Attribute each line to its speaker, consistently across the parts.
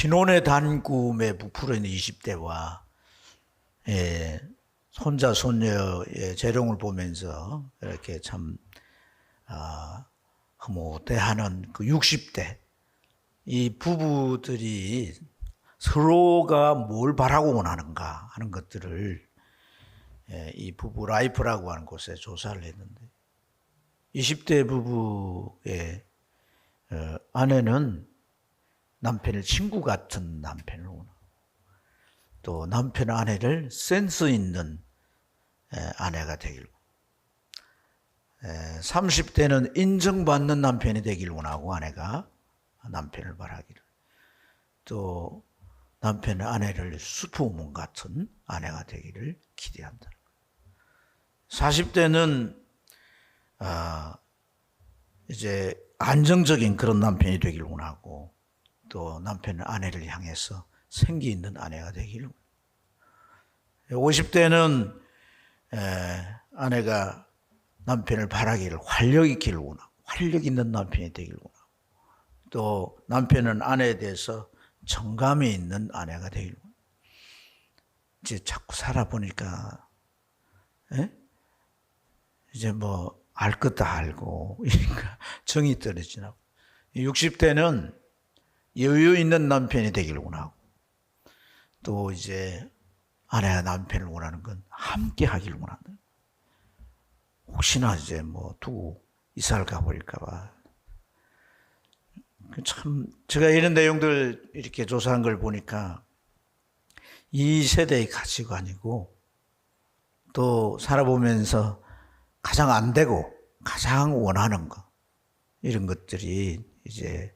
Speaker 1: 신혼의 단꿈에 부풀어 있는 20대와 손자, 손녀의 재롱을 보면서 이렇게 참 흐뭇해하는 그 60대, 이 부부들이 서로가 뭘 바라고 원하는가 하는 것들을 이 부부 라이프라고 하는 곳에 조사를 했는데 20대 부부의 아내는 남편을 친구 같은 남편을 원하고 또 남편 아내를 센스 있는 아내가 되길 30대는 인정받는 남편이 되길 원하고 아내가 남편을 바라기를 또 남편은 아내를 슈퍼우먼 같은 아내가 되기를 기대한다. 40대는 이제 안정적인 그런 남편이 되길 원하고 또 남편은 아내를 향해서 생기 있는 아내가 되기를 50대는 아내가 남편을 바라기를 활력 있기를 원하고 활력 있는 남편이 되기를 원하고 또 남편은 아내에 대해서 정감이 있는 아내가 되기를 원하고 이제 자꾸 살아보니까 이제 뭐 알 것 다 알고 그러니까 정이 떨어지나 60대는 여유 있는 남편이 되기를 원하고 또 이제 아내와 남편을 원하는 건 함께 하기를 원한다. 혹시나 이제 뭐 두고 이사를 가버릴까 봐. 참 제가 이런 내용들 이렇게 조사한 걸 보니까 이 세대의 가치관이고 또 살아보면서 가장 안 되고 가장 원하는 거 이런 것들이 이제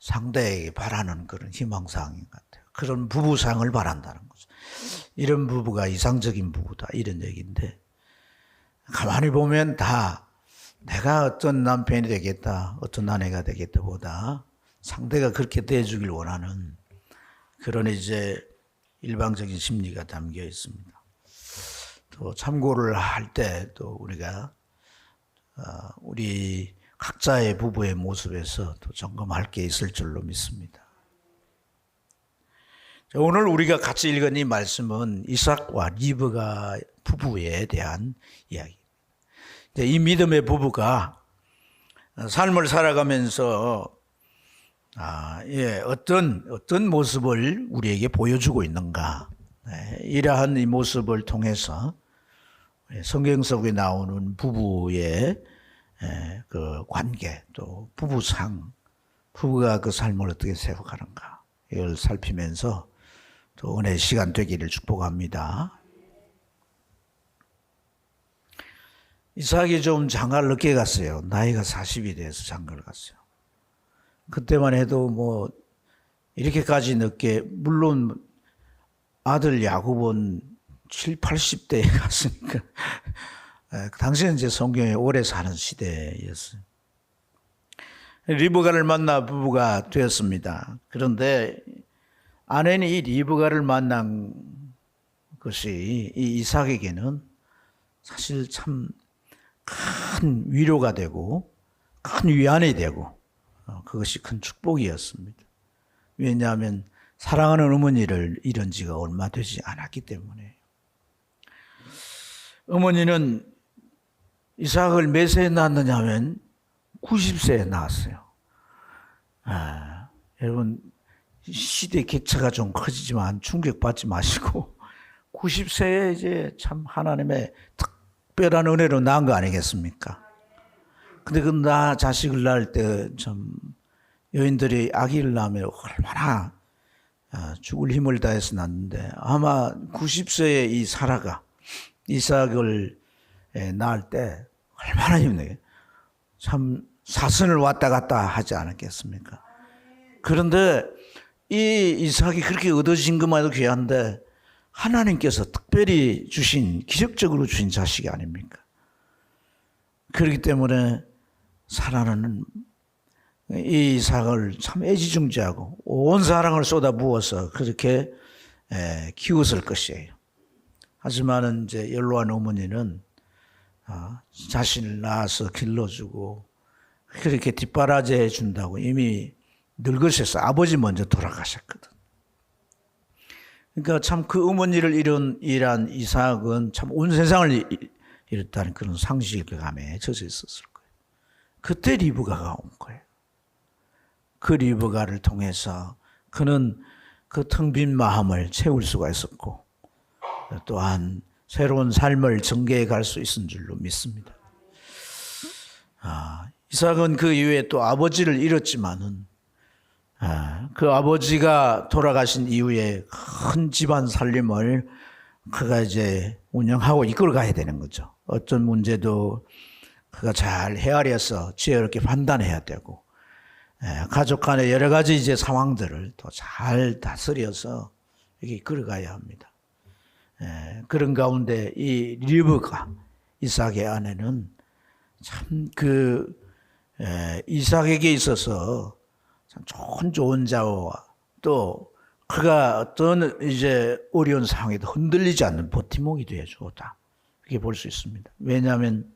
Speaker 1: 상대에게 바라는 그런 희망사항인 것 같아요. 그런 부부상을 바란다는 거죠. 이런 부부가 이상적인 부부다 이런 얘기인데 가만히 보면 다 내가 어떤 남편이 되겠다 어떤 아내가 되겠다 보다 상대가 그렇게 대해주길 원하는 그런 이제 일방적인 심리가 담겨 있습니다. 또 참고를 할 때 또 우리가 우리 각자의 부부의 모습에서 또 점검할 게 있을 줄로 믿습니다. 오늘 우리가 같이 읽은 이 말씀은 이삭과 리브가 부부에 대한 이야기. 이 믿음의 부부가 삶을 살아가면서 어떤 모습을 우리에게 보여주고 있는가. 이러한 이 모습을 통해서 성경 속에 나오는 부부의 그 관계 또 부부상 부부가 그 삶을 어떻게 세워가는가 이걸 살피면서 또 은혜의 시간 되기를 축복합니다. 이삭이 좀 장가를 늦게 갔어요. 나이가 40이 돼서 장가를 갔어요. 그때만 해도 뭐 이렇게까지 늦게 물론 아들 야곱은 70, 80대에 갔으니까 당시는 이제 성경에 오래 사는 시대였어요. 리브가를 만나 부부가 되었습니다. 그런데 아내는 이 리브가를 만난 것이 이 이삭에게는 사실 참 큰 위로가 되고 큰 위안이 되고 그것이 큰 축복이었습니다. 왜냐하면 사랑하는 어머니를 잃은 지가 얼마 되지 않았기 때문에 어머니는 이삭을 몇 세에 낳았느냐 하면 90세에 낳았어요. 여러분 시대 격차가 좀 커지지만 충격받지 마시고 90세에 이제 참 하나님의 특별한 은혜로 낳은 거 아니겠습니까? 근데 그 자식을 낳을 때 참 여인들이 아기를 낳으면 얼마나 죽을 힘을 다해서 낳는데 아마 90세의 이 사라가 이삭을 낳을 때 얼마나 힘들게 참 사선을 왔다 갔다 하지 않았겠습니까? 그런데 이 이삭이 그렇게 얻어진 것만 해도 귀한데 하나님께서 특별히 주신 기적적으로 주신 자식이 아닙니까? 그렇기 때문에 사라는 이 이삭을 참 애지중지하고 온 사랑을 쏟아부어서 그렇게 키웠을 것이에요. 하지만은 이제 연로한 어머니는 자신을 낳아서 길러주고 그렇게 뒷바라지 해준다고 이미 늙으셔서 아버지 먼저 돌아가셨거든. 그러니까 참 그 어머니를 일한 이삭은 참 온 세상을 잃었다는 그런 상실감에 젖어 있었을 거예요. 그때 리브가가 온 거예요. 그 리브가를 통해서 그는 그 텅 빈 마음을 채울 수가 있었고 또한 새로운 삶을 전개해 갈 수 있은 줄로 믿습니다. 이삭은 그 이후에 또 아버지를 잃었지만은 그 아버지가 돌아가신 이후에 큰 집안 살림을 그가 이제 운영하고 이끌어 가야 되는 거죠. 어떤 문제도 그가 잘 헤아려서 지혜롭게 판단해야 되고, 가족 간의 여러 가지 이제 상황들을 또 잘 다스려서 이렇게 이끌어 가야 합니다. 그런 가운데 이 리브가 이삭의 아내는 참 이삭에게 있어서 참 좋은 자와 또 그가 어떤 이제 어려운 상황에도 흔들리지 않는 버팀목이 되어 주었다. 그렇게 볼 수 있습니다. 왜냐하면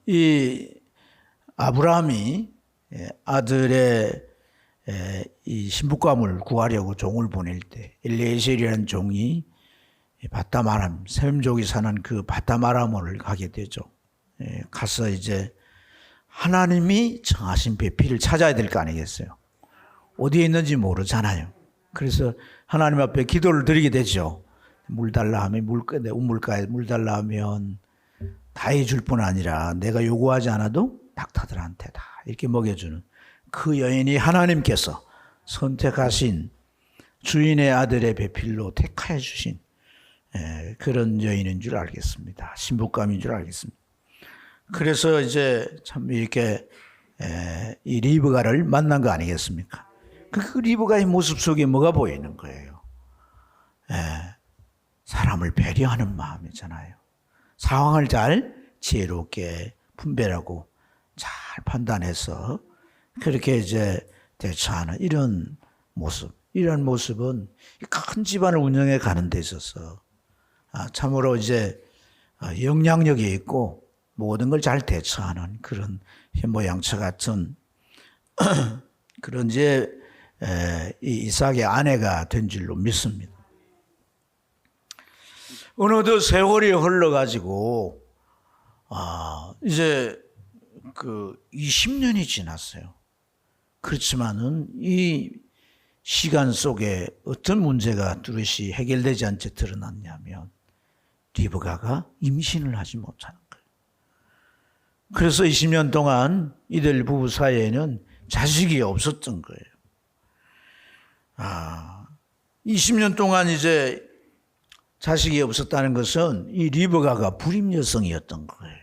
Speaker 1: 이 아브라함이 아들의 이 신부감을 구하려고 종을 보낼 때 엘리에셀이라는 종이 바담 아람, 셈족이 사는 그 바담 아람을 가게 되죠. 가서 이제 하나님이 정하신 배필을 찾아야 될 거 아니겠어요. 어디에 있는지 모르잖아요. 그래서 하나님 앞에 기도를 드리게 되죠. 물 달라 하면 우물가에 물 달라 하면 다 해줄 뿐 아니라 내가 요구하지 않아도 닭타들한테 다 이렇게 먹여주는 그 여인이 하나님께서 선택하신 주인의 아들의 배필로 택하여 주신 그런 여인인 줄 알겠습니다. 신부감인 줄 알겠습니다. 그래서 이제 참 이렇게 이 리브가를 만난 거 아니겠습니까? 그 리브가의 모습 속에 뭐가 보이는 거예요? 사람을 배려하는 마음이잖아요. 상황을 잘 지혜롭게 분별하고 잘 판단해서 그렇게 이제 대처하는 이런 모습. 이런 모습은 큰 집안을 운영해 가는 데 있어서 참으로 이제 영향력이 있고 모든 걸 잘 대처하는 그런 현모양처 같은 그런 이제 이 이삭의 아내가 된 줄로 믿습니다. 어느덧 세월이 흘러가지고 이제 그 20년이 지났어요. 그렇지만은 이 시간 속에 어떤 문제가 뚜렷이 해결되지 않게 드러났냐면 리브가가 임신을 하지 못하는 거예요. 그래서 20년 동안 이들 부부 사이에는 자식이 없었던 거예요. 20년 동안 이제 자식이 없었다는 것은 이 리브가가 불임 여성이었던 거예요.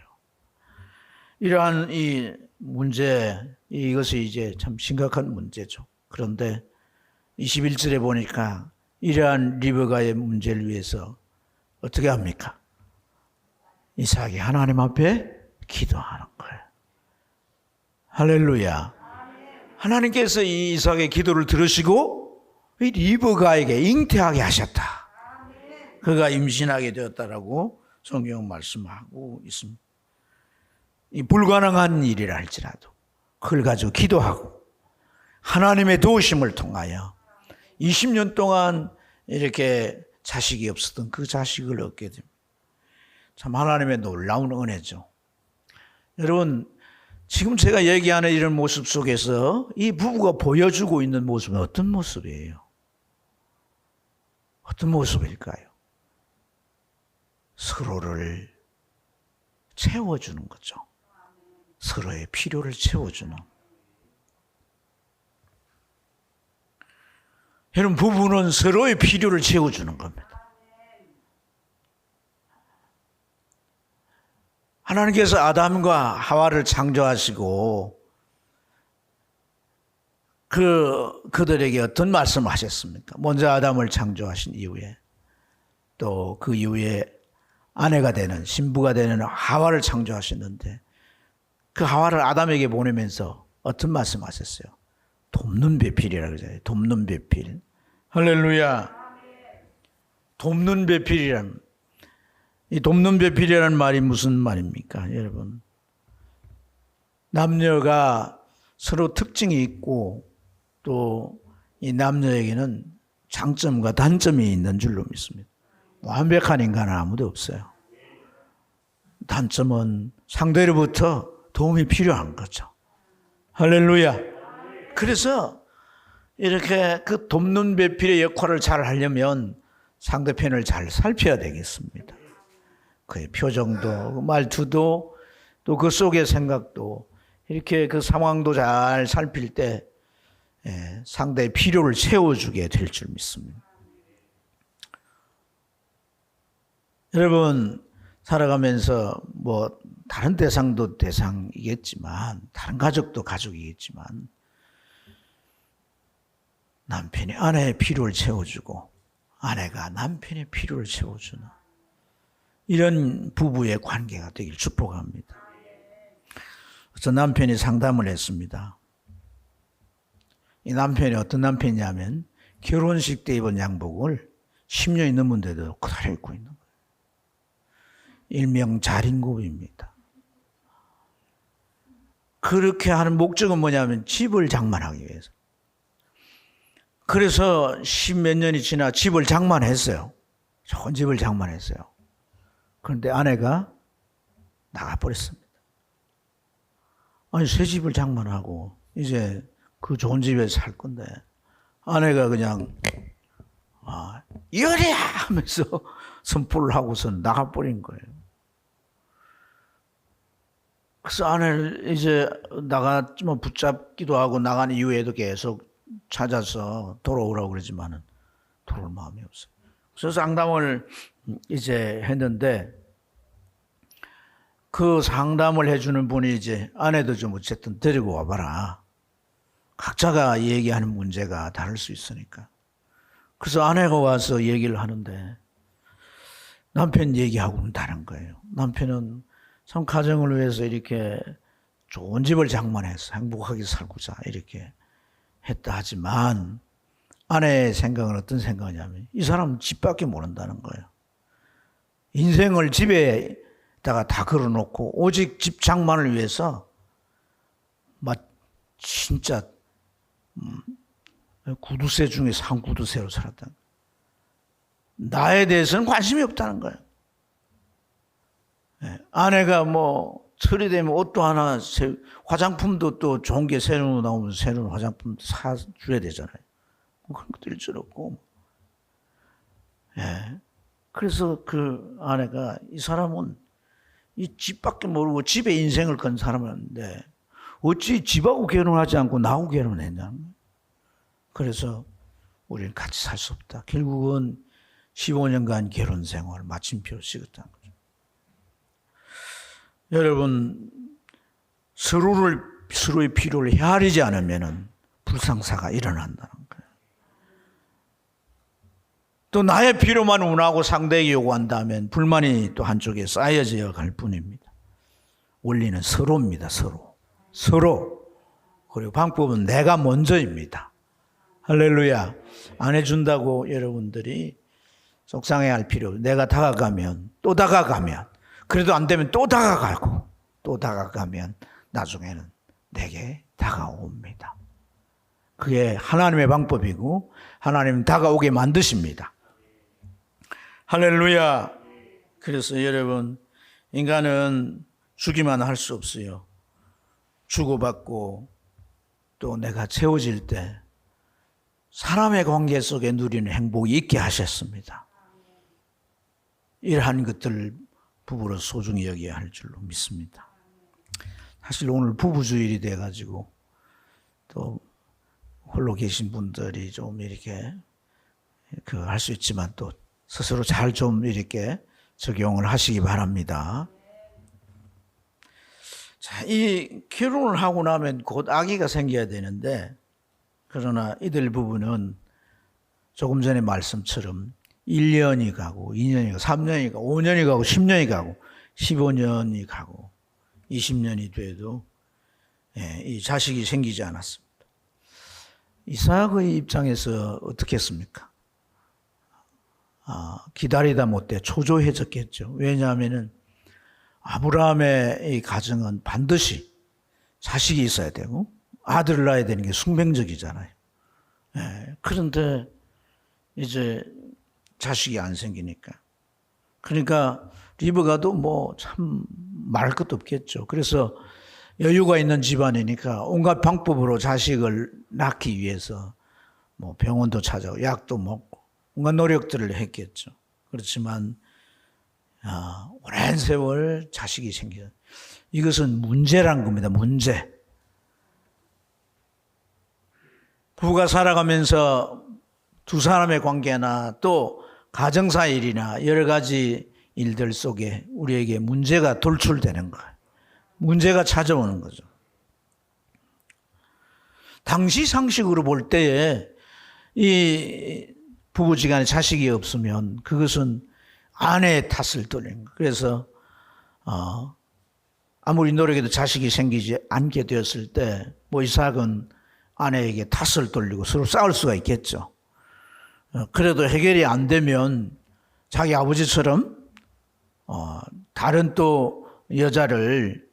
Speaker 1: 이러한 이 문제, 이것이 이제 참 심각한 문제죠. 그런데 21절에 보니까 이러한 리브가의 문제를 위해서 어떻게 합니까? 이삭이 하나님 앞에 기도하는 거예요. 할렐루야. 하나님께서 이 이삭의 기도를 들으시고 이 리브가에게 잉태하게 하셨다. 그가 임신하게 되었다라고 성경 말씀하고 있습니다. 이 불가능한 일이라 할지라도 그걸 가지고 기도하고 하나님의 도우심을 통하여 20년 동안 이렇게 자식이 없었던 그 자식을 얻게 됩니다. 참 하나님의 놀라운 은혜죠. 여러분, 지금 제가 얘기하는 이런 모습 속에서 이 부부가 보여주고 있는 모습은 어떤 모습이에요? 어떤 모습일까요? 서로를 채워주는 거죠. 서로의 필요를 채워주는. 여러분, 부부는 서로의 필요를 채워주는 겁니다. 하나님께서 아담과 하와를 창조하시고 그들에게 어떤 말씀을 하셨습니까? 먼저 아담을 창조하신 이후에 또 그 이후에 아내가 되는 신부가 되는 하와를 창조하셨는데 그 하와를 아담에게 보내면서 어떤 말씀하셨어요? 돕는 배필이라고 그러잖아요. 돕는 배필. 할렐루야. 돕는 배필이란, 이 돕는 배필이라는 말이 무슨 말입니까, 여러분? 남녀가 서로 특징이 있고 또 이 남녀에게는 장점과 단점이 있는 줄로 믿습니다. 완벽한 인간은 아무도 없어요. 단점은 상대로부터 도움이 필요한 거죠. 할렐루야. 그래서 이렇게 그 돕는 배필의 역할을 잘 하려면 상대편을 잘 살펴야 되겠습니다. 그의 표정도, 말투도, 또 그 속의 생각도, 이렇게 그 상황도 잘 살필 때 상대의 필요를 채워주게 될 줄 믿습니다. 여러분, 살아가면서 뭐 다른 대상도 대상이겠지만, 다른 가족도 가족이겠지만, 남편이 아내의 필요를 채워주고 아내가 남편의 필요를 채워주는 이런 부부의 관계가 되길 축복합니다. 그래서 남편이 상담을 했습니다. 이 남편이 어떤 남편이냐면 결혼식 때 입은 양복을 10년이 넘은데도 그대로 입고 있는 거예요. 일명 자린고비입니다. 그렇게 하는 목적은 뭐냐면 집을 장만하기 위해서. 그래서 10몇 년이 지나 집을 장만했어요. 좋은 집을 장만했어요. 그런데 아내가 나가버렸습니다. 아니, 새 집을 장만하고 이제 그 좋은 집에 살 건데 아내가 그냥 이거야 하면서 선포를 하고서 나가버린 거예요. 그래서 아내를 이제 나갔지만 붙잡기도 하고 나간 이후에도 계속 찾아서 돌아오라고 그러지만은 돌아올 마음이 없어요. 그래서 상담을 이제 했는데 그 상담을 해주는 분이 이제 아내도 좀 어쨌든 데리고 와봐라. 각자가 얘기하는 문제가 다를 수 있으니까. 그래서 아내가 와서 얘기를 하는데 남편 얘기하고는 다른 거예요. 남편은 참 가정을 위해서 이렇게 좋은 집을 장만해서 행복하게 살고자 이렇게 했다 하지만 아내의 생각은 어떤 생각이냐면 이 사람은 집밖에 모른다는 거예요. 인생을 집에다가 다 걸어놓고 오직 집 장만을 위해서 막 진짜 구두쇠 중에 상구두쇠로 살았다. 나에 대해서는 관심이 없다는 거예요. 아내가 뭐 철이 되면 옷도 하나, 화장품도 또 좋은 게 새로 나오면 새로운 화장품 사줘야 되잖아요. 그런 것도 일절 없고. 그래서 그 아내가 이 사람은 이 집밖에 모르고 집에 인생을 건 사람인데 어찌 집하고 결혼하지 않고 나하고 결혼했냐. 그래서 우리는 같이 살 수 없다. 결국은 15년간 결혼 생활 마침표를 찍었다는 거죠. 여러분, 서로의 필요를 헤아리지 않으면 불상사가 일어난다는 거예요. 또 나의 필요만 운하고 상대에게 요구한다면 불만이 또 한쪽에 쌓여져 갈 뿐입니다. 원리는 서로입니다. 서로. 그리고 방법은 내가 먼저입니다. 할렐루야. 안 해준다고 여러분들이 속상해할 필요 없어요. 내가 다가가면 또 다가가면 그래도 안 되면 또 다가가고 또 다가가면 나중에는 내게 다가옵니다. 그게 하나님의 방법이고 하나님은 다가오게 만드십니다. 할렐루야. 그래서 여러분, 인간은 주기만 할 수 없어요. 주고받고 또 내가 채워질 때 사람의 관계 속에 누리는 행복이 있게 하셨습니다. 이러한 것들을 부부로 소중히 여겨야 할 줄로 믿습니다. 사실 오늘 부부주일이 돼가지고 또 홀로 계신 분들이 좀 이렇게 할 수 있지만 또 스스로 잘 좀 이렇게 적용을 하시기 바랍니다. 자, 이 결혼을 하고 나면 곧 아기가 생겨야 되는데 그러나 이들 부부는 조금 전에 말씀처럼 1년이 가고 2년이 가고 3년이 가고 5년이 가고 10년이 가고 15년이 가고 20년이 돼도 이 자식이 생기지 않았습니다. 이삭의 입장에서 어떻게 했습니까? 기다리다 못해 초조해졌겠죠. 왜냐하면 아브라함의 이 가정은 반드시 자식이 있어야 되고 아들을 낳아야 되는 게 숙명적이잖아요. 그런데 이제 자식이 안 생기니까. 그러니까 리브가도 뭐 참 말할 것도 없겠죠. 그래서 여유가 있는 집안이니까 온갖 방법으로 자식을 낳기 위해서 뭐 병원도 찾아오고 약도 먹고 온갖 노력들을 했겠죠. 그렇지만 오랜 세월 자식이 생겨. 이것은 문제란 겁니다. 문제. 부부가 살아가면서 두 사람의 관계나 또 가정사 일이나 여러 가지 일들 속에 우리에게 문제가 돌출되는 거예요. 문제가 찾아오는 거죠. 당시 상식으로 볼 때에 이 부부지간에 자식이 없으면 그것은 아내의 탓을 돌리는 거예요. 그래서 아무리 노력해도 자식이 생기지 않게 되었을 때 뭐 이삭은 아내에게 탓을 돌리고 서로 싸울 수가 있겠죠. 그래도 해결이 안 되면 자기 아버지처럼 다른 또 여자를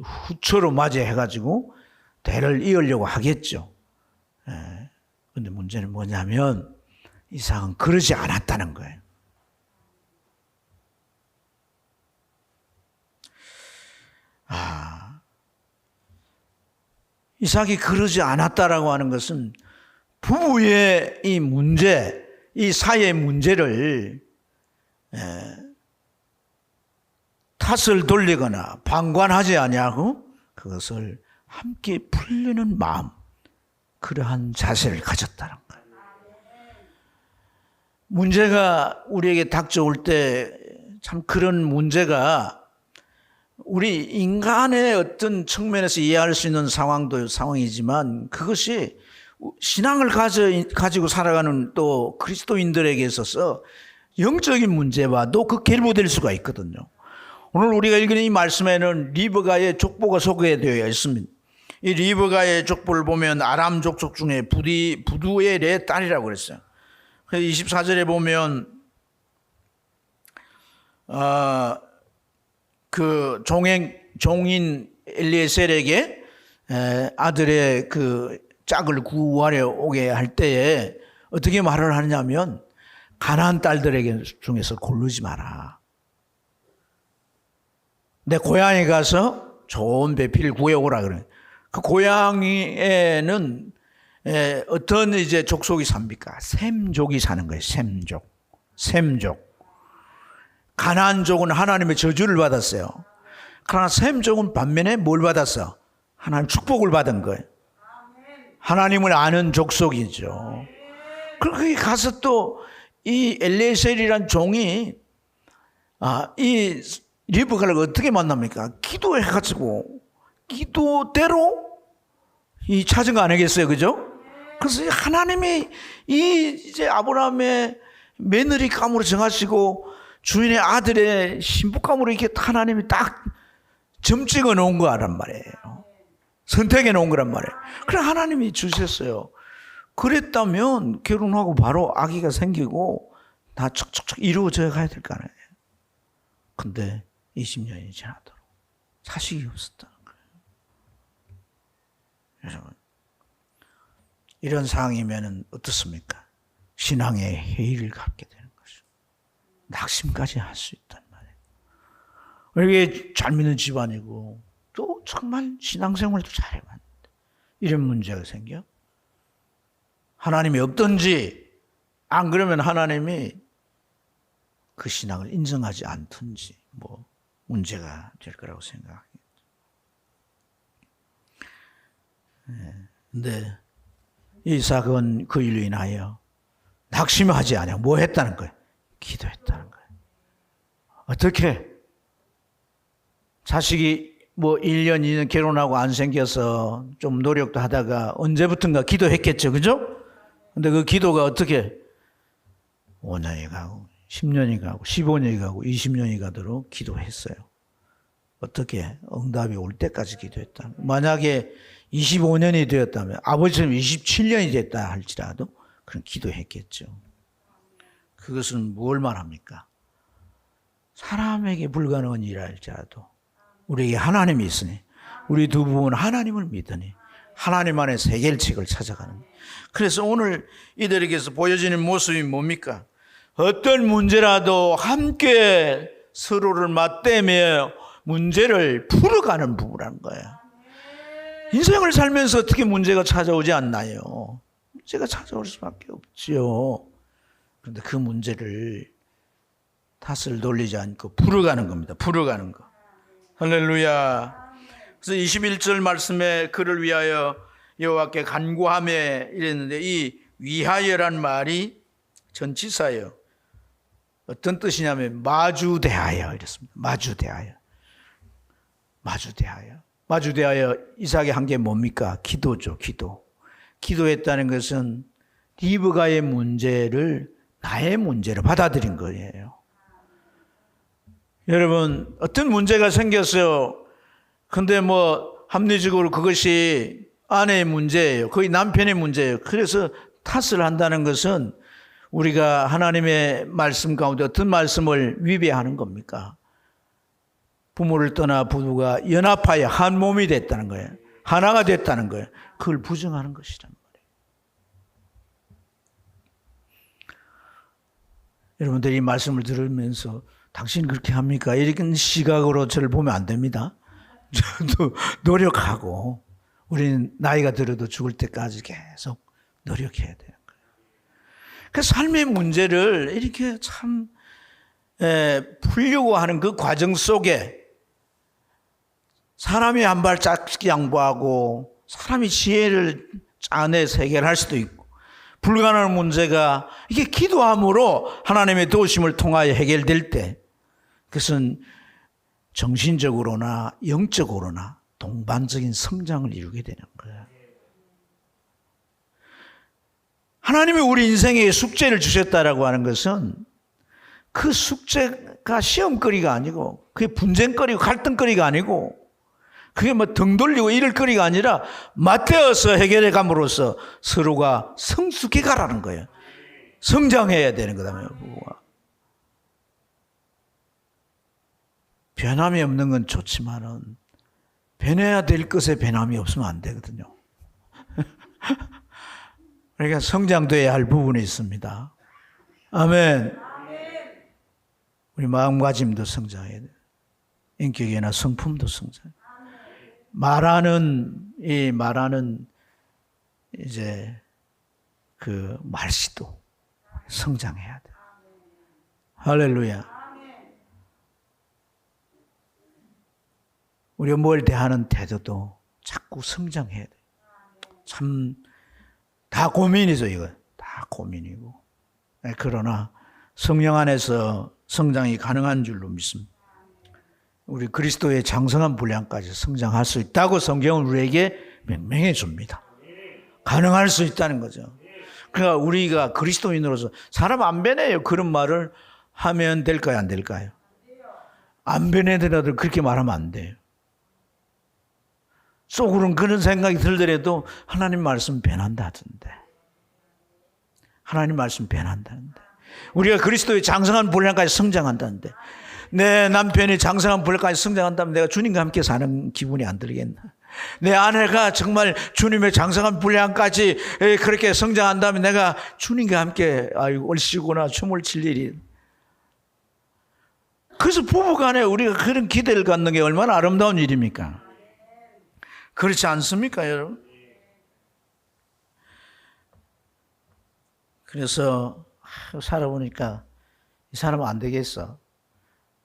Speaker 1: 후처로 맞이해가지고 대를 이으려고 하겠죠. 그런데 문제는 뭐냐면 이삭은 그러지 않았다는 거예요. 이삭이 그러지 않았다라고 하는 것은 부부의 이 문제, 이 사이의 문제를 탓을 돌리거나 방관하지 아니하고 그것을 함께 풀리는 마음, 그러한 자세를 가졌다는 거예요. 문제가 우리에게 닥쳐올 때 참 그런 문제가 우리 인간의 어떤 측면에서 이해할 수 있는 상황이지만 그것이 신앙을 가지고 살아가는 또 그리스도인들에게 있어서 영적인 문제와도 그 결부될 수가 있거든요. 오늘 우리가 읽은 이 말씀에는 리브가의 족보가 소개되어 있습니다. 이 리브가의 족보를 보면 아람 족속 중에 부두의 네 딸이라고 그랬어요. 24절에 보면 그 종인 엘리에셀에게 아들의 그 짝을 구하려 오게 할 때에 어떻게 말을 하느냐면 가나안 딸들에게 중에서 고르지 마라. 내 고향에 가서 좋은 배필을 구해오라 그래. 그 고향에는 어떤 이제 족속이 삽니까? 셈족이 사는 거예요. 셈족. 가나안족은 하나님의 저주를 받았어요. 그러나 셈족은 반면에 뭘 받았어? 하나님 축복을 받은 거예요. 하나님을 아는 족속이죠. 그리고 거기 가서 또 이 엘리에셀이란 종이 이 리브가를 어떻게 만납니까? 기도해가지고 기도대로 이 찾은 거 아니겠어요, 그죠? 그래서 하나님이 이제 아브라함의 며느리감으로 정하시고 주인의 아들의 신부감으로 이렇게 하나님이 딱 점 찍어 놓은 거란 말이에요. 선택해 놓은 거란 말이에요. 그래 하나님이 주셨어요. 그랬다면 결혼하고 바로 아기가 생기고 다 척척척 이루어져 가야 될 거 아니에요. 근데 20년이 지나도록 자식이 없었다는 거예요. 여러분, 이런 상황이면 어떻습니까? 신앙의 해이를 갖게 되는 것이죠. 낙심까지 할 수 있단 말이에요. 이게 잘 믿는 집안이고 또 정말 신앙생활도 잘해봤는데 이런 문제가 생겨? 하나님이 없든지 안 그러면 하나님이 그 신앙을 인정하지 않든지 뭐 문제가 될 거라고 생각합니다. 근데 이삭은 그 일로 인하여 낙심하지 않아. 뭐 했다는 거예요? 기도했다는 거예요. 어떻게? 자식이 뭐 1년, 2년 결혼하고 안 생겨서 좀 노력도 하다가 언제부턴가 기도했겠죠. 그죠? 근데 그 기도가 어떻게 5년이 가고 10년이 가고 15년이 가고 20년이 가도록 기도했어요. 어떻게? 응답이 올 때까지 기도했다. 만약에 25년이 되었다면 아버지처럼 27년이 됐다 할지라도 그런 기도했겠죠. 그것은 뭘 말합니까? 사람에게 불가능한 일을 할지라도 우리에게 하나님이 있으니 우리 두 부부는 하나님을 믿으니 하나님 안에서 해결책을 찾아가는 거예요. 그래서 오늘 이들에게서 보여지는 모습이 뭡니까? 어떤 문제라도 함께 서로를 맞대며 문제를 풀어가는 부부라는 거예요. 인생을 살면서 어떻게 문제가 찾아오지 않나요? 문제가 찾아올 수밖에 없죠. 그런데 그 문제를 탓을 돌리지 않고 풀어가는 겁니다. 풀어가는 거. 할렐루야. 그래서 21절 말씀에 그를 위하여 여호와께 간구하며 이랬는데 이 위하여란 말이 전치사예요. 어떤 뜻이냐면 마주대하여 이랬습니다. 마주대하여. 마주대하여. 마주대하여 이삭이 한 게 뭡니까? 기도죠. 기도. 기도했다는 것은 리브가의 문제를 나의 문제로 받아들인 거예요. 여러분 어떤 문제가 생겼어요. 근데 합리적으로 그것이 아내의 문제예요. 거의 남편의 문제예요. 그래서 탓을 한다는 것은 우리가 하나님의 말씀 가운데 어떤 말씀을 위배하는 겁니까? 부모를 떠나 부부가 연합하여 한 몸이 됐다는 거예요. 하나가 됐다는 거예요. 그걸 부정하는 것이란 말이에요. 여러분들이 이 말씀을 들으면서 당신 그렇게 합니까? 이런 시각으로 저를 보면 안 됩니다. 저도 노력하고 우리는 나이가 들어도 죽을 때까지 계속 노력해야 돼요. 그 삶의 문제를 이렇게 참 풀려고 하는 그 과정 속에 사람이 한 발짝 양보하고 사람이 지혜를 짜내서 해결할 수도 있고 불가능한 문제가 이게 기도함으로 하나님의 도우심을 통하여 해결될 때 그것은 정신적으로나 영적으로나 동반적인 성장을 이루게 되는 거예요. 하나님이 우리 인생에 숙제를 주셨다라고 하는 것은 그 숙제가 시험거리가 아니고 그게 분쟁거리고 갈등거리가 아니고 그게 등 돌리고 이럴 거리가 아니라 맞대어서 해결해 감으로써 서로가 성숙해 가라는 거예요. 성장해야 되는 거다. 변함이 없는 건 좋지만은 변해야 될 것에 변함이 없으면 안 되거든요. 그러니까 성장돼야 할 부분이 있습니다. 아멘. 우리 마음가짐도 성장해야 돼요. 인격이나 성품도 성장. 말하는 이제 그 말씨도 성장해야 돼. 할렐루야. 우리가 뭘 대하는 태도도 자꾸 성장해야 돼. 참 다 고민이죠, 이거. 다 고민이고. 그러나 성령 안에서 성장이 가능한 줄로 믿습니다. 우리 그리스도의 장성한 분량까지 성장할 수 있다고 성경은 우리에게 명명해 줍니다. 가능할 수 있다는 거죠. 그러니까 우리가 그리스도인으로서 사람 안 변해요. 그런 말을 하면 될까요? 안 될까요? 안 변해더라도 그렇게 말하면 안 돼요. 속으로는 그런 생각이 들더라도 하나님 말씀 변한다던데. 하나님 말씀 변한다는데. 우리가 그리스도의 장성한 분량까지 성장한다는데. 내 남편이 장성한 분량까지 성장한다면 내가 주님과 함께 사는 기분이 안 들겠나. 내 아내가 정말 주님의 장성한 분량까지 그렇게 성장한다면 내가 주님과 함께 얼씨구나 춤을 출 일이. 그래서 부부간에 우리가 그런 기대를 갖는 게 얼마나 아름다운 일입니까? 그렇지 않습니까, 여러분? 그래서 살아보니까 이 사람은 안 되겠어.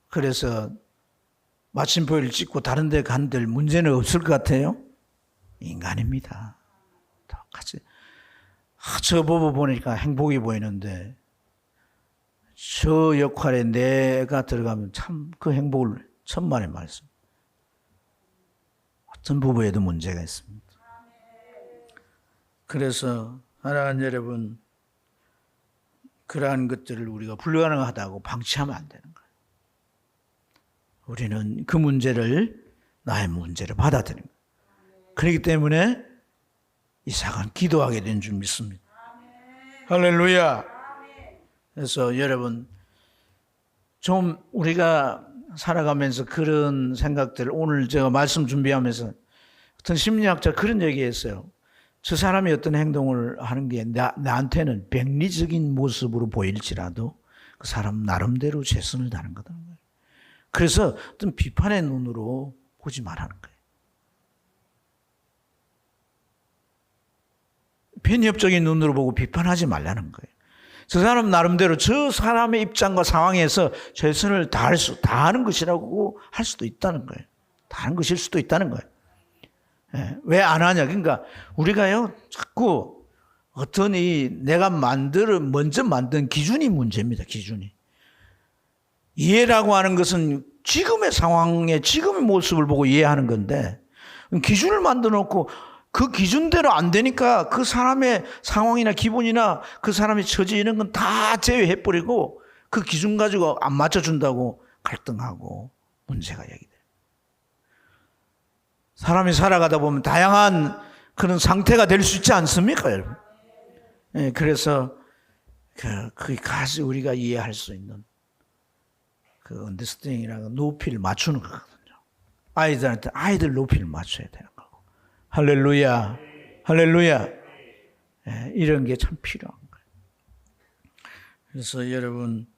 Speaker 1: 그래서 마침표를 찍고 다른 데 간들 문제는 없을 것 같아요? 인간입니다. 똑같이. 저 부부 보니까 행복이 보이는데 저 역할에 내가 들어가면 참 그 행복을 천만의 말씀. 어떤 부부에도 문제가 있습니다. 그래서 사랑하는 여러분, 그러한 것들을 우리가 불가능하다고 방치하면 안 되는 거예요. 우리는 그 문제를 나의 문제로 받아들이는 거예요. 그렇기 때문에 이삭은 기도하게 된 줄 믿습니다. 할렐루야. 그래서 여러분, 좀 우리가 살아가면서 그런 생각들을 오늘 제가 말씀 준비하면서 어떤 심리학자 그런 얘기했어요. 저 사람이 어떤 행동을 하는 게 나한테는 병리적인 모습으로 보일지라도 그 사람 나름대로 최선을 다하는 거다. 그래서 어떤 비판의 눈으로 보지 말라는 거예요. 편협적인 눈으로 보고 비판하지 말라는 거예요. 저 사람 나름대로 저 사람의 입장과 상황에서 최선을 다하는 것이라고 할 수도 있다는 거예요. 다른 것일 수도 있다는 거예요. 왜 안 하냐? 그러니까 우리가요 자꾸 어떤 내가 먼저 만든 기준이 문제입니다. 기준이. 이해라고 하는 것은 지금의 상황에 지금의 모습을 보고 이해하는 건데 기준을 만들어 놓고 그 기준대로 안 되니까 그 사람의 상황이나 기분이나 그 사람의 처지 이런 건 다 제외해버리고 그 기준 가지고 안 맞춰준다고 갈등하고 문제가 야기돼요. 사람이 살아가다 보면 다양한 그런 상태가 될 수 있지 않습니까, 여러분? 네, 그래서 그것이 우리가 이해할 수 있는 그 언더스탠딩이라는 높이를 맞추는 거거든요. 아이들한테 아이들 높이를 맞춰야 되는 거고. 할렐루야, 할렐루야. 네, 이런 게 참 필요한 거예요. 그래서 여러분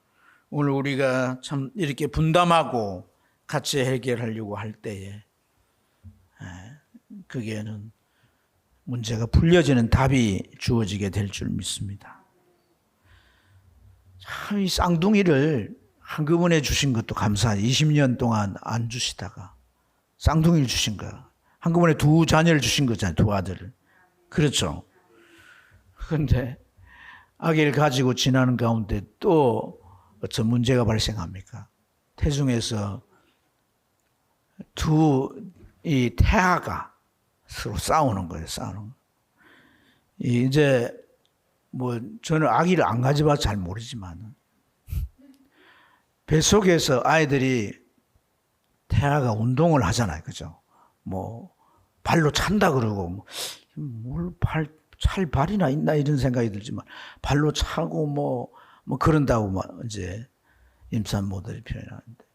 Speaker 1: 오늘 우리가 참 이렇게 분담하고 같이 해결하려고 할 때에 그게는 문제가 풀려지는 답이 주어지게 될 줄 믿습니다. 참 이 쌍둥이를 한꺼번에 주신 것도 감사하지. 20년 동안 안 주시다가 쌍둥이를 주신 거야. 한꺼번에 두 자녀를 주신 거잖아요. 두 아들을. 그렇죠. 그런데 아기를 가지고 지나는 가운데 또 어떤 문제가 발생합니까? 태중에서 이 태아가 서로 싸우는 거예요. 싸우는 거. 이제 뭐 저는 아기를 안 가져봐서 잘 모르지만 뱃속에서 아이들이 태아가 운동을 하잖아요. 그죠? 뭐 발로 찬다 그러고 뭘 찰 발이나 있나 이런 생각이 들지만 발로 차고 뭐 그런다고 이제 임산모들이 표현하는데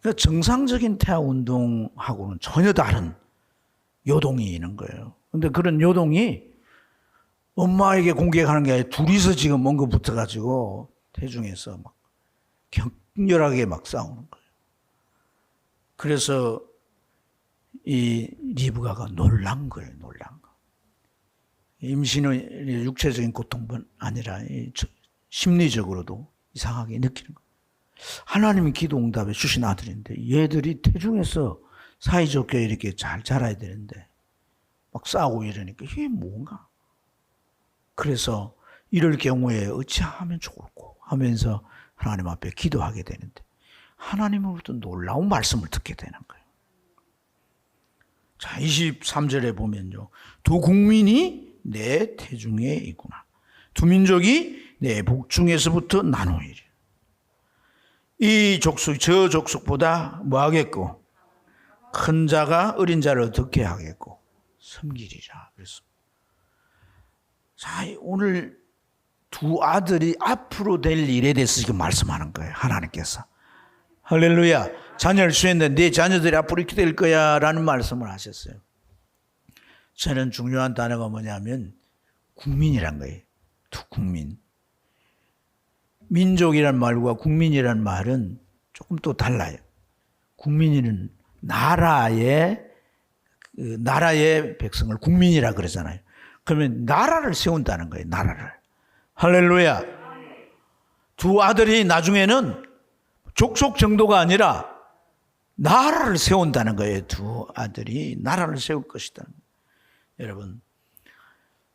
Speaker 1: 그러니까 정상적인 태아 운동하고는 전혀 다른 요동이 있는 거예요. 근데 그런 요동이 엄마에게 공격하는 게 아니라 둘이서 지금 뭔가 붙어가지고 태중에서 막 격렬하게 막 싸우는 거예요. 그래서 이 리브가가 놀란 거예요. 놀란 거. 임신은 육체적인 고통뿐 아니라 심리적으로도 이상하게 느끼는 거예요. 하나님이 기도 응답해 주신 아들인데 얘들이 태중에서 사이좋게 이렇게 잘 자라야 되는데 막 싸우고 이러니까 이게 뭔가. 그래서 이럴 경우에 어찌하면 좋을까 하면서 하나님 앞에 기도하게 되는데 하나님으로부터 놀라운 말씀을 듣게 되는 거예요. 자, 23절에 보면요. 두 국민이 내 태중에 있구나. 두 민족이 내 복중에서부터 나누이리. 이 족속 저 족속보다 뭐 하겠고 큰 자가 어린 자를 어떻게 하겠고 섬기리라. 그래서 자, 오늘 두 아들이 앞으로 될 일에 대해서 지금 말씀하는 거예요. 하나님께서. 할렐루야. 자녀를 주셨는데 네 자녀들이 앞으로 이렇게 될 거야 라는 말씀을 하셨어요. 저는 중요한 단어가 뭐냐면 국민이란 거예요. 두 국민. 민족이란 말과 국민이란 말은 조금 또 달라요. 국민이는 나라의 백성을 국민이라 그러잖아요. 그러면 나라를 세운다는 거예요. 나라를. 할렐루야. 두 아들이 나중에는 족속 정도가 아니라 나라를 세운다는 거예요. 두 아들이 나라를 세울 것이다. 여러분,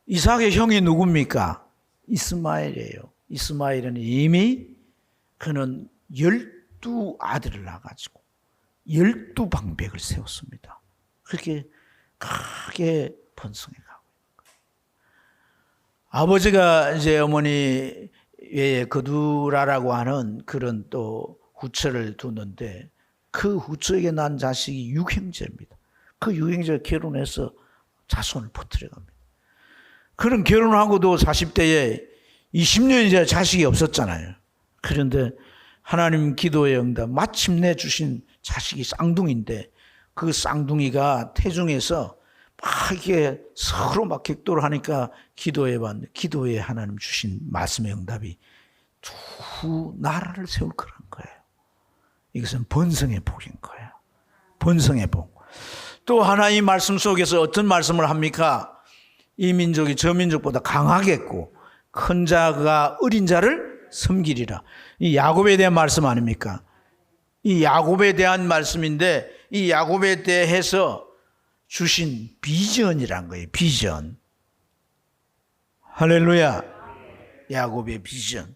Speaker 1: 이삭의 형이 누굽니까? 이스마엘이에요. 이스마엘은 이미 그는 12아들을 낳아가지고 12방백을 세웠습니다. 그렇게 크게 번성해 가고. 아버지가 이제 어머니 외에 거두라라고 하는 그런 또 후처를 두는데 그 후처에게 난 자식이 육형제입니다. 그 육형제가 결혼해서 자손을 퍼뜨려 갑니다. 그런 결혼하고도 40대에 20년이 지나 자식이 없었잖아요. 그런데 하나님 기도의 응답 마침내 주신 자식이 쌍둥이인데 그 쌍둥이가 태중에서 막 이게 서로 막 격돌을 하니까 기도에 하나님 주신 말씀의 응답이 두 나라를 세울 거란 거예요. 이것은 번성의 복인 거예요. 번성의 복. 또 하나 이 말씀 속에서 어떤 말씀을 합니까? 이 민족이 저 민족보다 강하겠고 큰 자가 어린 자를 섬기리라. 이 야곱에 대한 말씀 아닙니까? 이 야곱에 대한 말씀인데 이 야곱에 대해서 주신 비전이란 거예요. 비전. 할렐루야. 야곱의 비전.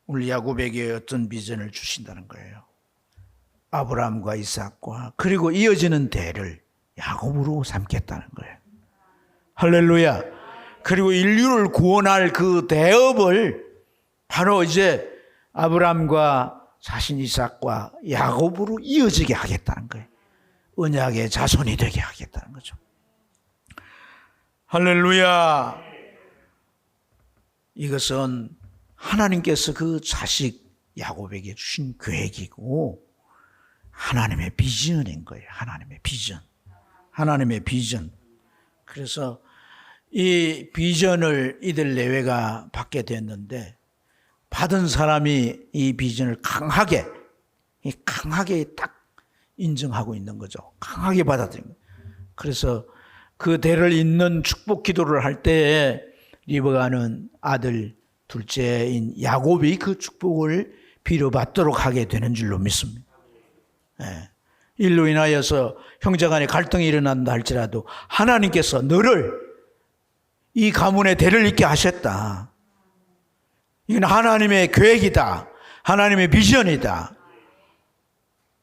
Speaker 1: 우리 야곱에게 어떤 비전을 주신다는 거예요. 아브라함과 이삭과 그리고 이어지는 대를 야곱으로 삼겠다는 거예요. 할렐루야. 그리고 인류를 구원할 그 대업을 바로 이제 아브라함과 자신 이삭과 야곱으로 이어지게 하겠다는 거예요. 언약의 자손이 되게 하겠다는 거죠. 할렐루야. 이것은 하나님께서 그 자식 야곱에게 주신 계획이고 하나님의 비전인 거예요. 하나님의 비전. 하나님의 비전. 그래서 이 비전을 이들 내외가 받게 됐는데 받은 사람이 이 비전을 강하게 딱 인정하고 있는 거죠. 강하게 받아들인 거예요. 그래서 그 대를 잇는 축복 기도를 할 때에 리브가는 아들 둘째인 야곱이 그 축복을 빌어받도록 하게 되는 줄로 믿습니다. 예. 일로 인하여서 형제간에 갈등이 일어난다 할지라도 하나님께서 너를 이 가문의 대를 잇게 하셨다. 이건 하나님의 계획이다. 하나님의 비전이다.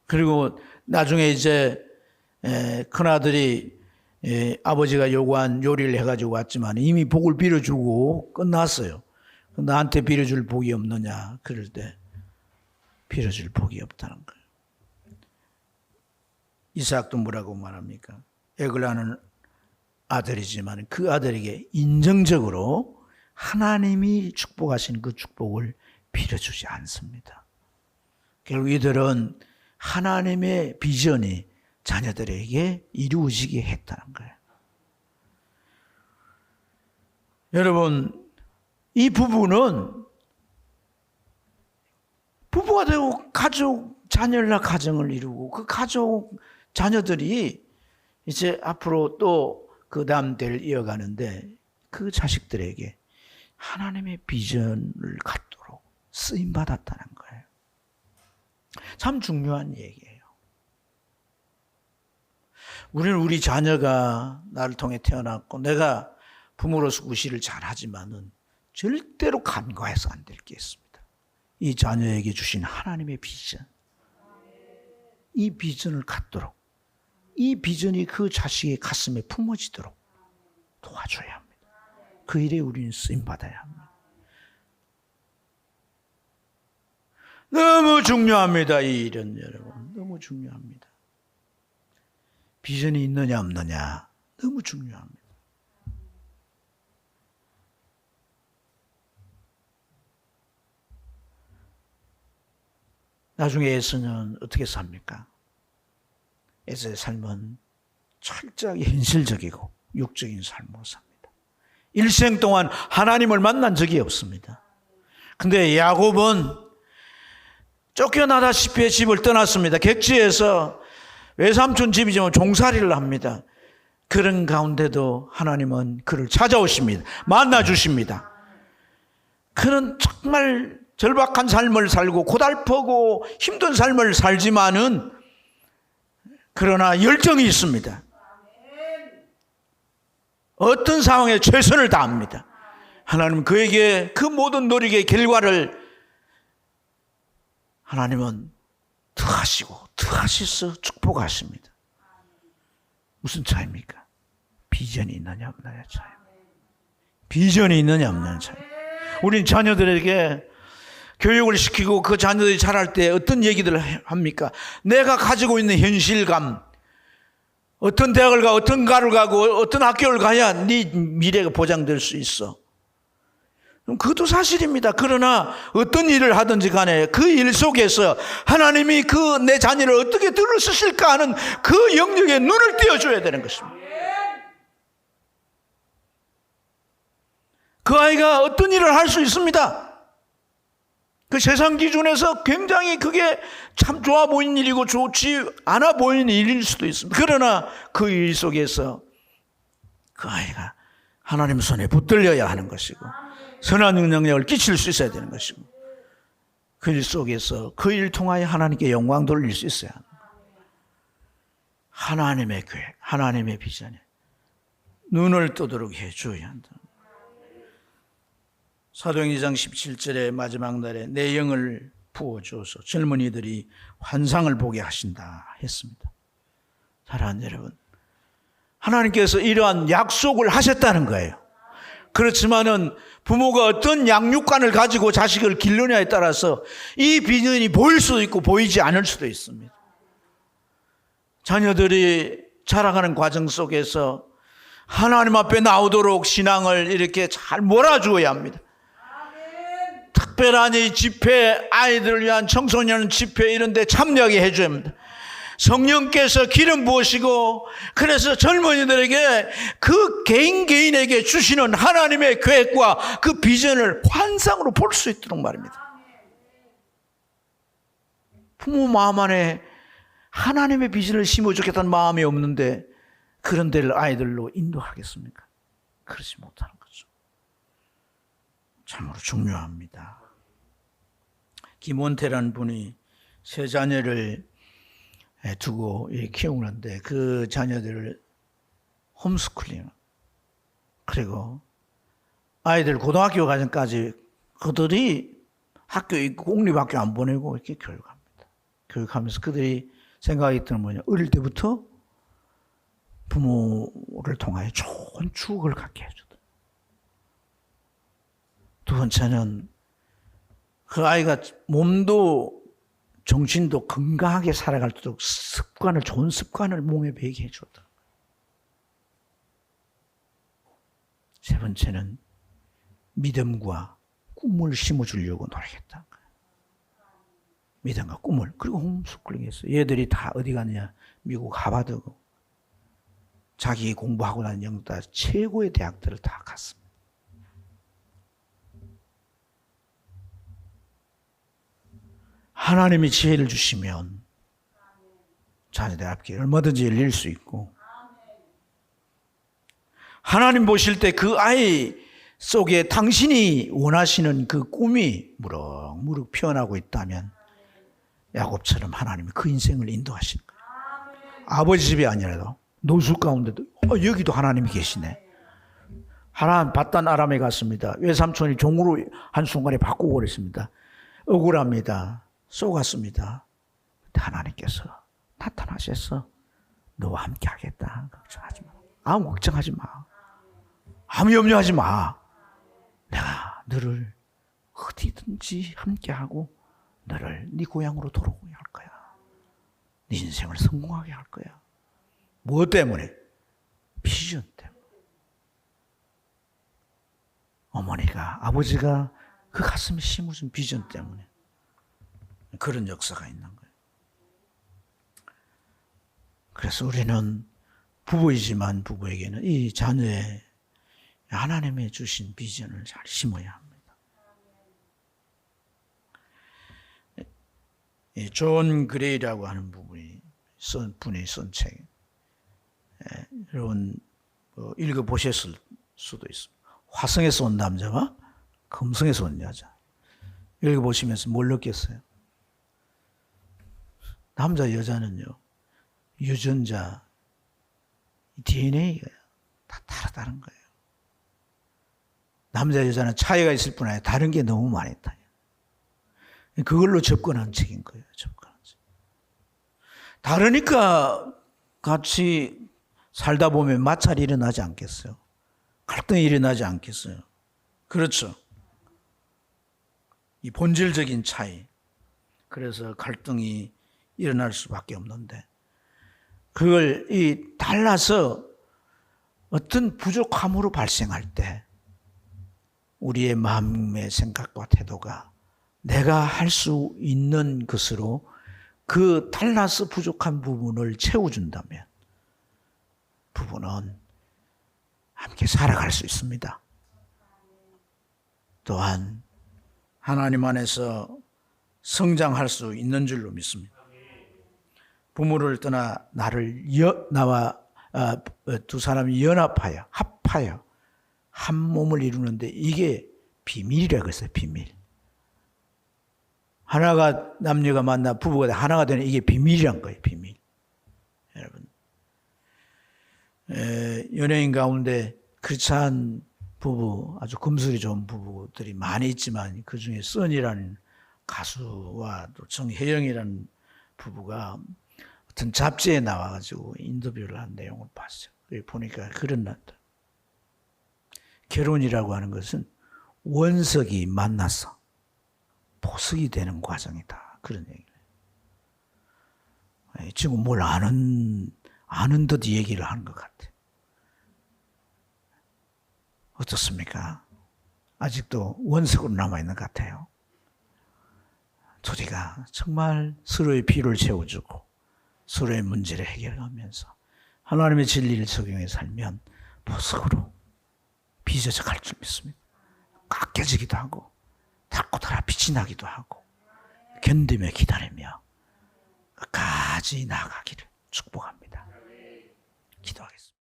Speaker 1: 그리고 나중에 이제 큰아들이 아버지가 요구한 요리를 해가지고 왔지만 이미 복을 빌어주고 끝났어요. 나한테 빌어줄 복이 없느냐 그럴 때 빌어줄 복이 없다는 거예요. 이삭도 뭐라고 말합니까? 에글라는 아들이지만 그 아들에게 인정적으로 하나님이 축복하신 그 축복을 빌어주지 않습니다. 결국 이들은 하나님의 비전이 자녀들에게 이루어지게 했다는 거예요. 여러분, 이 부부는 부부가 되고 가족, 자녀를 낳아 가정을 이루고 그 가족, 자녀들이 이제 앞으로 또 그 다음 대를 이어가는데 그 자식들에게 하나님의 비전을 갖도록 쓰임받았다는 거예요. 참 중요한 얘기예요. 우리는 우리 자녀가 나를 통해 태어났고 내가 부모로서 구실을 잘하지만은 절대로 간과해서 안 될 게 있습니다. 이 자녀에게 주신 하나님의 비전. 이 비전을 갖도록 이 비전이 그 자식의 가슴에 품어지도록 도와줘야 합니다. 그 일에 우리는 쓰임받아야 합니다. 너무 중요합니다. 이 일은 여러분. 너무 중요합니다. 비전이 있느냐 없느냐 너무 중요합니다. 나중에 에서는 어떻게 삽니까? 에서의 삶은 철저하게 현실적이고 육적인 삶으로 삽니다. 일생 동안 하나님을 만난 적이 없습니다. 근데 야곱은 쫓겨나다시피 집을 떠났습니다. 객지에서 외삼촌 집이지만 종살이를 합니다. 그런 가운데도 하나님은 그를 찾아오십니다. 만나주십니다. 그는 정말 절박한 삶을 살고 고달프고 힘든 삶을 살지만은 그러나 열정이 있습니다. 어떤 상황에 최선을 다합니다. 하나님은 그에게 그 모든 노력의 결과를 하나님은 더하셔서 축복하십니다. 무슨 차이입니까? 비전이 있느냐 없느냐 차이. 비전이 있느냐 없느냐 차이. 우린 자녀들에게 교육을 시키고 그 자녀들이 자랄 때 어떤 얘기들을 합니까? 내가 가지고 있는 현실감, 어떤 대학을 가고 어떤 과를 가고 어떤 학교를 가야 네 미래가 보장될 수 있어. 그것도 사실입니다. 그러나 어떤 일을 하든지 간에 그 일 속에서 하나님이 그 내 자녀를 어떻게 들어 쓰실까 하는 그 영역에 눈을 띄워줘야 되는 것입니다. 그 아이가 어떤 일을 할 수 있습니다. 그 세상 기준에서 굉장히 그게 참 좋아 보이는 일이고 좋지 않아 보이는 일일 수도 있습니다. 그러나 그 일 속에서 그 아이가 하나님 손에 붙들려야 하는 것이고 선한 영향력을 끼칠 수 있어야 되는 것이고 그 일 속에서 그 일 통하여 하나님께 영광 돌릴 수 있어야 합니다. 하나님의 계획, 하나님의 비전에 눈을 뜨도록 해줘야 한다. 사도행전 2장 17절의 마지막 날에 내 영을 부어주어서 젊은이들이 환상을 보게 하신다 했습니다. 사랑하는 여러분, 하나님께서 이러한 약속을 하셨다는 거예요. 그렇지만은 부모가 어떤 양육관을 가지고 자식을 기르느냐에 따라서 이 비전이 보일 수도 있고 보이지 않을 수도 있습니다. 자녀들이 자라가는 과정 속에서 하나님 앞에 나오도록 신앙을 이렇게 잘 몰아주어야 합니다. 특별한 이 집회, 아이들을 위한 청소년 집회 이런 데 참여하게 해줘야 합니다. 성령께서 기름 부으시고 그래서 젊은이들에게 그 개인에게 주시는 하나님의 계획과 그 비전을 환상으로 볼 수 있도록 말입니다. 부모 마음 안에 하나님의 비전을 심어주겠다는 마음이 없는데 그런 데를 아이들로 인도하겠습니까? 그러지 못하는 거죠. 참으로 중요합니다. 김원태라는 분이 세 자녀를 두고 키우는데 그 자녀들을 홈스쿨링 그리고 아이들 고등학교 과정까지 그들이 학교 공립학교 안 보내고 이렇게 교육합니다. 교육하면서 그들이 생각했던 뭐냐, 어릴 때부터 부모를 통하여 좋은 추억을 갖게 해주다. 두 번째는 그 아이가 몸도 정신도 건강하게 살아갈 수 있도록 습관을, 좋은 습관을 몸에 배게 해줬다. 세 번째는 믿음과 꿈을 심어주려고 노력했다. 믿음과 꿈을. 그리고 홈스쿨링 했어요. 얘들이 다 어디 갔냐? 미국 하버드고 자기 공부하고 난 영다 최고의 대학들을 다 갔습니다. 하나님이 지혜를 주시면 자녀들 앞에 얼마든지 열릴 수 있고, 하나님 보실 때 그 아이 속에 당신이 원하시는 그 꿈이 무럭무럭 피어나고 있다면 야곱처럼 하나님이 그 인생을 인도하시는 거예요. 아버지 집이 아니라도 노숙 가운데도 여기도 하나님이 계시네. 하나님 바단 아람에 갔습니다. 외삼촌이 종으로 한순간에 바꾸고 그랬습니다. 억울합니다. 쏘갔습니다. 근데 하나님께서 나타나셔서 너와 함께 하겠다. 걱정하지 마. 아무 걱정하지 마. 아무 염려하지 마. 내가 너를 어디든지 함께하고 너를 네 고향으로 돌아오게 할 거야. 네 인생을 성공하게 할 거야. 무엇 때문에? 비전 때문에. 어머니가, 아버지가 그 가슴에 심어준 비전 때문에 그런 역사가 있는 거예요. 그래서 우리는 부부이지만 부부에게는 이 자녀의 하나님의 주신 비전을 잘 심어야 합니다. 존 그레이라고 하는 분이 쓴 책, 여러분 읽어보셨을 수도 있습니다. 화성에서 온 남자와 금성에서 온 여자. 읽어보시면서 뭘 느꼈어요? 남자 여자는요, 유전자 DNA가 다 다르다는 거예요. 남자 여자는 차이가 있을 뿐 아니라 다른 게 너무 많았다. 그걸로 접근한 책인 거예요. 접근한 책. 다르니까 같이 살다 보면 마찰이 일어나지 않겠어요? 갈등이 일어나지 않겠어요? 그렇죠. 이 본질적인 차이. 그래서 갈등이 일어날 수밖에 없는데, 그걸 달라서 어떤 부족함으로 발생할 때 우리의 마음의 생각과 태도가 내가 할 수 있는 것으로 그 달라서 부족한 부분을 채워준다면 부부는 함께 살아갈 수 있습니다. 또한 하나님 안에서 성장할 수 있는 줄로 믿습니다. 부모를 떠나 나와 두 사람이 연합하여 합하여 한 몸을 이루는데 이게 비밀이라고 했어요. 비밀. 하나가 남녀가 만나 부부가 하나가 되는 이게 비밀이란 거예요. 비밀. 여러분 연예인 가운데 그렇지않은 부부, 아주 금술이 좋은 부부들이 많이 있지만 그중에 써니라는 가수와 또 정혜영이라는 부부가 어떤 잡지에 나와가지고 인터뷰를 한 내용을 봤어요. 보니까 그런 난다. 결혼이라고 하는 것은 원석이 만나서 보석이 되는 과정이다. 그런 얘기를 해요. 지금 뭘 아는 듯 얘기를 하는 것 같아요. 어떻습니까? 아직도 원석으로 남아있는 것 같아요. 둘이가 정말 서로의 필요를 채워주고 서로의 문제를 해결하면서 하나님의 진리를 적용해 살면 보석으로 빚어져 갈 줄 믿습니다. 깎여지기도 하고 닳고 닳아 빛이 나기도 하고 견디며 기다리며 끝까지 나아가기를 축복합니다. 기도하겠습니다.